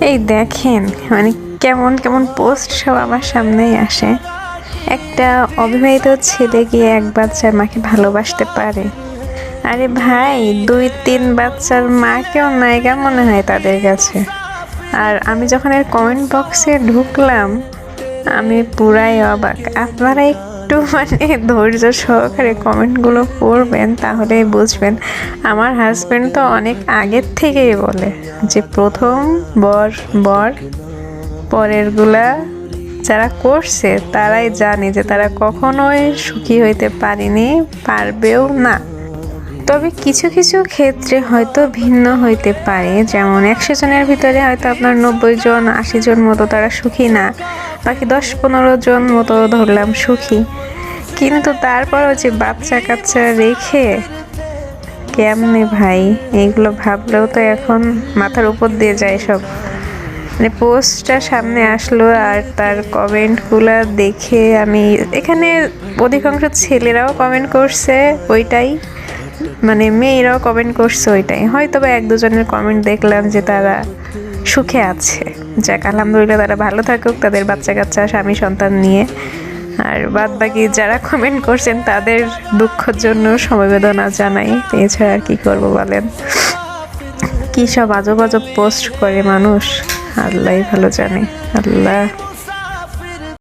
এই দেখেন মানে কেমন কেমন পোস্ট সব আমার সামনেই আসে। একটা অবিবাহিত ছেলে গিয়ে এক বাচ্চার মাকে ভালোবাসতে পারে? আরে ভাই, 2-3 বাচ্চার মাকেও নায়িকা মনে হয় তাদের কাছে। আর আমি যখন এর কমেন্ট বক্সে ঢুকলাম, আমি পুরাই অবাক। আপনারা একটু মানে ধৈর্য সহকারে কমেন্টগুলো পড়বেন, তাহলেই বুঝবেন। আমার হাজবেন্ড তো অনেক আগের থেকেই বলে যে প্রথম বর বর, পরেরগুলা যারা করছে তারাই জানে যে তারা কখনোই সুখী হইতে পারেনি, পারবেও না। তবে কিছু কিছু ক্ষেত্রে হয়তো ভিন্ন হইতে পারে, যেমন 100 জনের ভিতরে হয়তো আপনার 90 জন 80 জন মতো তারা সুখী না, বাকি 10-15 জন মতো ধরলাম সুখী। কিন্তু তারপরও যে বাচ্চা কাচ্চা রেখে কেমনে ভাই, এইগুলো ভাবলেও তো এখন মাথার উপর দিয়ে যায় সব। মানে পোস্টটা সামনে আসলো আর তার কমেন্টগুলো দেখে আমি এখানে অধিকাংশ ছেলেরাও কমেন্ট করছে ওইটাই, মানে মেয়েরাও কমেন্ট করছে ওইটাই। হয়তো বা 1-2 জনের কমেন্ট দেখলাম যে তারা সুখে আছে, যাক আলহামদুলিল্লাহ, তারা ভালো থাকুক তাদের বাচ্চা কাচ্চা স্বামী সন্তান নিয়ে। আর বাদ বাকি যারা কমেন্ট করছেন তাদের দুঃখের জন্য সমবেদনা জানাই। এছাড়া আর কি করবো বলেন, কি সব আজব আজব পোস্ট করে মানুষ, আল্লাহই ভালো জানে। আল্লাহ।